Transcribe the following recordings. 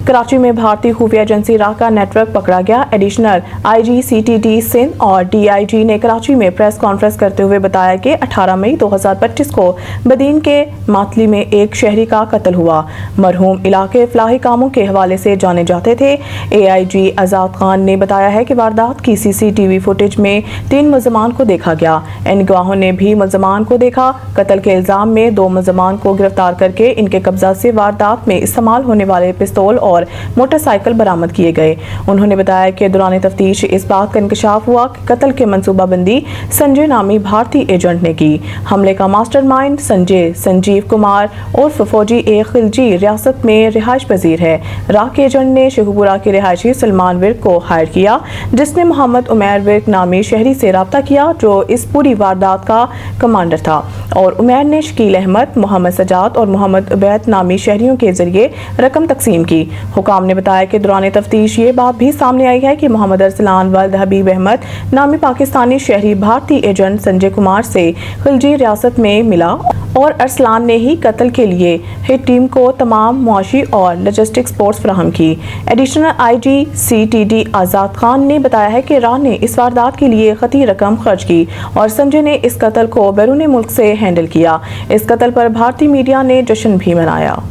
कराची में भारतीय खुफिया एजेंसी रा का नेटवर्क पकड़ा गया। एडिशनल IG CTD सिंध और DIG ने कराची में प्रेस कॉन्फ्रेंस करते हुए बताया कि 18 मई 2025 को बदीन के मातली में एक शहरी का कत्ल हुआ। मरहूम इलाके फलाही कामों के हवाले से जाने जाते थे। AIG आजाद खान ने बताया है कि वारदात की CCTV फुटेज में 3 मुलजमान को देखा गया। इन गवाहों ने भी मुलजमान को देखा। कत्ल के इल्जाम में 2 मुलजमान को गिरफ्तार करके इनके कब्जा से वारदात में इस्तेमाल होने वाले पिस्तौल और मोटरसाइकिल बरामद किए गए। उन्होंने बताया कि दौरान तफ्तीश इस बात का इंकशाफ हुआ कि कत्ल के मंसूबाबंदी संजय नामी भारतीय एजेंट ने की। हमले का मास्टरमाइंड संजीव कुमार उर्फ फौजी ए खिलजी रियासत में रिहाइश पजीर है। रा के एजेंट ने शेखुपुरा के रिहायशी सलमान विर्क को हायर किया, जिसने मोहम्मद उमैर विर्क नामी शहरी से रब्ता किया जो इस पूरी वारदात का कमांडर था, और उमैर ने शकील अहमद, मोहम्मद सजाद और मोहम्मद उबैद नामी शहरियों के जरिए रकम तकसीम की। हुकाम ने बताया कि दौरान तफ्तीश ये बात भी सामने आई है कि मोहम्मद अरसलान वल्द हबीब अहमद नामी पाकिस्तानी शहरी भारतीय एजेंट संजय कुमार से खिलजी रियासत में मिला और अरसलान ने ही कत्ल के लिए हिट टीम को तमाम मुआशी और लॉजिस्टिक सपोर्ट फराहम की। एडिशनल IG CTD आजाद खान ने बताया है कि रा ने इस वारदात के लिए खती रकम खर्च की और संजय ने इस कत्ल को बैरून मुल्क से हैंडल किया। इस कत्ल पर भारतीय मीडिया ने जश्न भी मनाया।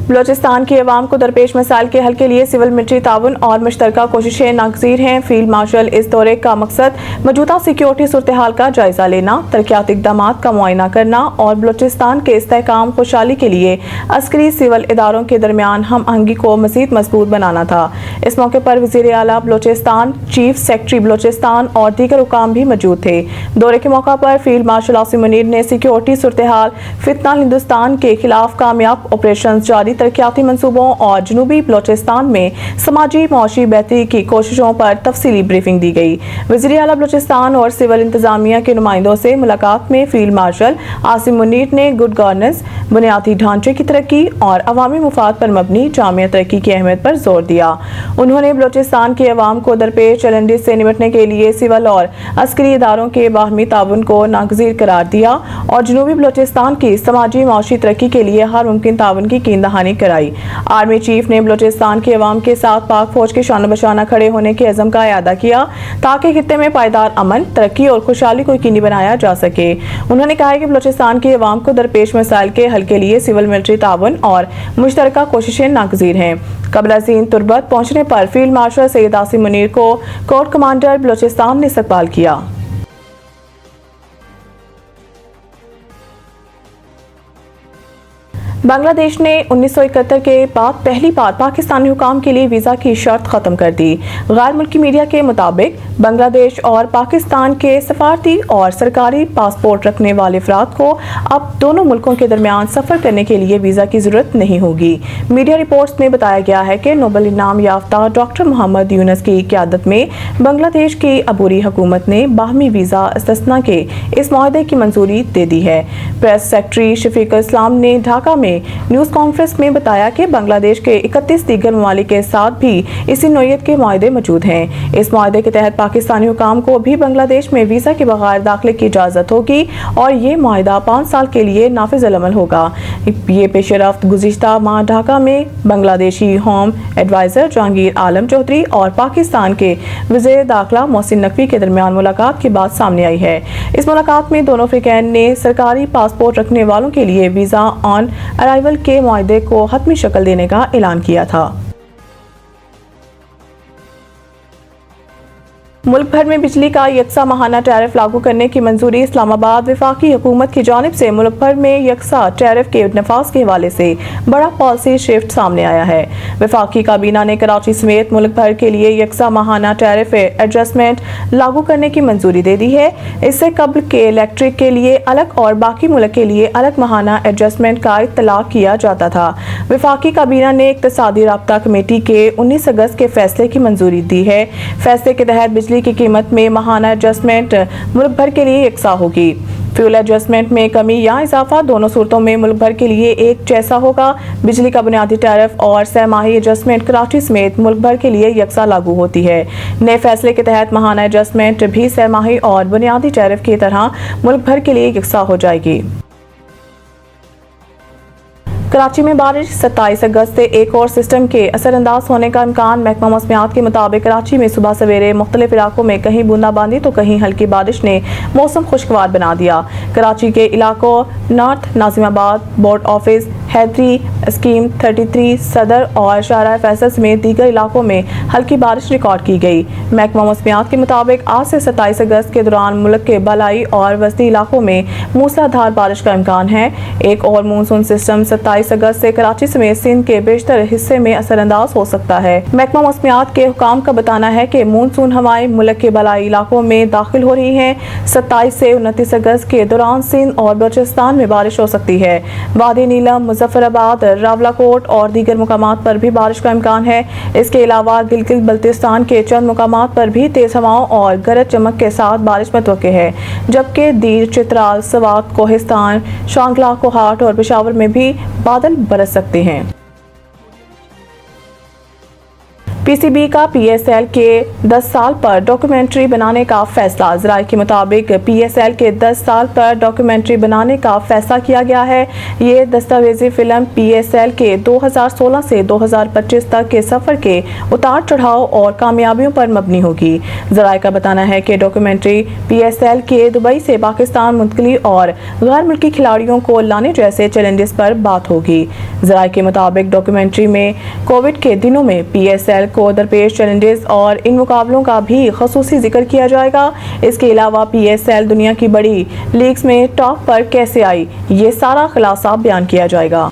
बलोचिस्तान की अवाम को दरपेश मसाइल के हल के लिए सिविल मिलिट्री ताउन और मुश्तरका कोशिशें नागजीर हैं। फील्ड मार्शल इस दौरे का मकसद मौजूदा सिक्योरिटी सूरत हाल का जायजा लेना, तरक्याती इक़दामात का मुआयना करना और बलोचिस्तान के इस्तेहकाम खुशहाली के लिए अस्करी सिविल इदारों के दरमियान हम आहंगी को मज़ीद मजबूत बनाना था। इस मौके पर वज़ीर आला बलोचिस्तान, चीफ सेक्रेटरी बलोचिस्तान और दीगर हुकाम भी मौजूद थे। दौरे के मौका पर फील्ड मार्शल आसिम मुनीर ने सिक्योरिटी सूरत हाल, फितना हिंदुस्तान के खिलाफ कामयाब ऑपरेशन जारी, तरक्याती मंसूबों और जनूबी बलोचिस्तान में समाजी मुआशी बेहतरी की कोशिशों पर तफसीली ब्रीफिंग दी गई। वज़ीर आला बलोचिस्तान और सिविल इंतजामिया के नुमाइंदों से मुलाकात में फील्ड मार्शल आसिम मुनीर ने गुड गवर्नेंस, बुनियादी ढांचे की तरक्की और अवामी मुफाद पर मबनी जामिया तरक्की की अहमियत पर जोर दिया। उन्होंने बलोचिस्तान के अवाम को दरपेश चैलेंजेस से निपटने के लिए सिविल और अस्करी इदारों के बाहमी ताउन को नागजीर करार दिया और जनूबी बलोचिस्तान की समाजी मुआशी तरक्की के लिए हर मुमकिन ताउन की कीमत कराई। आर्मी चीफ ने बलोचिस्तान के अवाम के साथ पाक फौज के शान बशाना खड़े होने के अज़म का इयादा किया ताकि खित्ते में पायदार अमन, तरक्की और खुशहाली को यकीनी बनाया जा सके। उन्होंने कहा कि बलोचिस्तान के अवाम को दरपेश मसाइल के हल के लिए सिविल मिलिट्री ताउन और मुश्तरका कोशिशें नागजीर हैं। कबल अज़ीम तुर्बत पहुंचने पर फील्ड मार्शल सैयद आसिम मुनीर को कोर कमांडर बलोचिस्तान ने इस्तकबाल किया। बांग्लादेश ने 1971 के बाद पहली बार पाकिस्तानी हुकाम के लिए वीज़ा की शर्त ख़त्म कर दी। गैर मुल्की मीडिया के मुताबिक बांग्लादेश और पाकिस्तान के सफारती और सरकारी पासपोर्ट रखने वाले अफराद को अब दोनों मुल्कों के दरमियान सफ़र करने के लिए वीज़ा की ज़रूरत नहीं होगी। मीडिया रिपोर्ट्स में बताया गया है कि नोबेल इनाम याफ्ता डॉक्टर मोहम्मद यूनुस की क़यादत में बांग्लादेश की अबूरी हुकूमत ने बाहमी वीज़ा इस्तिस्ना के इस मुआहदे की मंजूरी दे दी है। प्रेस सेक्रेटरी शफीक इस्लाम ने ढाका में न्यूज़ कॉन्फ्रेंस में बताया कि बांग्लादेश के 31 दीगर ममालिक के साथ भी इसी नौयत के मुआहदे मौजूद हैं। इस मुआहदे के तहत पाकिस्तानी हुकाम को भी बांग्लादेश में वीज़ा के बगैर दाखिले की इजाज़त होगी और ये मुआहदा 5 साल के लिए नाफिज अमल होगा। ये पेशरफ्त गुज़िश्ता माह ढाका में बांग्लादेशी होम एडवाइज़र जहांगीर आलम चौधरी और पाकिस्तान के वज़ीर दाखिला मोहसिन नकवी के दरमियान मुलाकात के बाद सामने आई है। इस मुलाकात में दोनों अफ्रीकैन ने सरकारी पासपोर्ट रखने वालों के लिए वीज़ा ऑन अराइवल के मुआहदे को हतमी शक्ल देने का ऐलान किया था। मुल्क भर में बिजली का यकसा माहाना टैरिफ लागू करने की मंजूरी। इस्लामाबाद वफाकी हुकूमत की जानिब से मुल्क भर में यकसा टैरिफ के नफाज के हवाले से बड़ा पॉलिसी शिफ्ट सामने आया है। वफाकी काबीना ने कराची समेत मुल्क भर के लिए यकसा माहाना टैरिफ एडजस्टमेंट लागू करने की मंजूरी दे दी है। इससे कबल के इलेक्ट्रिक के लिए अलग और बाकी मुल्क के लिए अलग माहाना एडजस्टमेंट का इत्तलाक किया जाता था। वफाकी काबीना ने इक्तिसादी राब्ता कमेटी के 19 अगस्त के फैसले की मंजूरी दी है। फैसले के तहत बिजली की कीमत में माहाना एडजस्टमेंट मुल्क भर के लिए यकसा होगी। फ्यूल एडजस्टमेंट में कमी या इजाफा दोनों सूरतों में मुल्क भर के लिए एक जैसा होगा। बिजली का बुनियादी टैरिफ और सहमाही एडजस्टमेंट कराची समेत मुल्क भर के लिए यकसा लागू होती है। नए फैसले के तहत माहाना एडजस्टमेंट भी सहमाही और बुनियादी टैरिफ की तरह मुल्क भर के लिए यकसा हो जाएगी। کراچی میں بارش 27 اگست سے ایک اور سسٹم کے اثر انداز ہونے کا امکان۔ محکمہ موسمیات کے مطابق کراچی میں صبح سویرے مختلف علاقوں میں کہیں بوندا باندی تو کہیں ہلکی بارش نے موسم خوشگوار بنا دیا۔ کراچی کے علاقوں نارتھ ناظم آباد، بورڈ آفس، حیدری، اسکیم 33، صدر اور شارع فیصل سمیت دیگر علاقوں میں ہلکی بارش ریکارڈ کی گئی۔ محکمہ موسمیات کے مطابق آج سے 27 اگست کے دوران ملک کے بالائی اور وسطی علاقوں میں موسلا دھار بارش کا امکان ہے۔ ایک اور مونسون سسٹم 27 اگست سے کراچی سمیت سندھ کے بیشتر حصے میں اثر انداز ہو سکتا ہے۔ محکمہ موسمیات کے حکام کا بتانا ہے کہ مونسون ہوائیں ملک کے بالائی علاقوں میں داخل ہو رہی ہیں۔ 27 سے 29 اگست کے دوران سندھ اور بلوچستان میں بارش ہو سکتی ہے۔ وادی نیلم، مظفر آباد، راولہ کوٹ اور دیگر مقامات پر بھی بارش کا امکان ہے۔ اس کے علاوہ گلگت بلتستان کے چند مقامات پر بھی تیز ہواؤں اور گرج چمک کے ساتھ بارش متوقع ہے، جبکہ دیر، چترال، سوات، کوہستان، شانگلہ، کوہاٹ اور پشاور میں بھی بادل برس سکتے ہیں۔ پی سی بی کا پی ایس ایل کے 10 سال پر ڈاکیومنٹری بنانے کا فیصلہ۔ ذرائع کے مطابق پی ایس ایل کے 10 سال پر ڈاکیومنٹری بنانے کا فیصلہ کیا گیا ہے۔ یہ دستاویزی فلم پی ایس ایل کے 2016 سے 2025 تک کے سفر کے اتار چڑھاؤ اور کامیابیوں پر مبنی ہوگی۔ ذرائع کا بتانا ہے کہ ڈاکیومنٹری پی ایس ایل کے دبئی سے پاکستان منتقلی اور غیر ملکی کھلاڑیوں کو لانے جیسے چیلنجز پر بات ہوگی۔ ذرائع کے مطابق ڈاکیومنٹری میں کووڈ کے دنوں میں پی ایس ایل کو درپیش چیلنجز اور ان مقابلوں کا بھی خصوصی ذکر کیا جائے گا۔ اس کے علاوہ پی ایس ایل دنیا کی بڑی لیگز میں ٹاپ پر کیسے آئی، یہ سارا خلاصہ بیان کیا جائے گا۔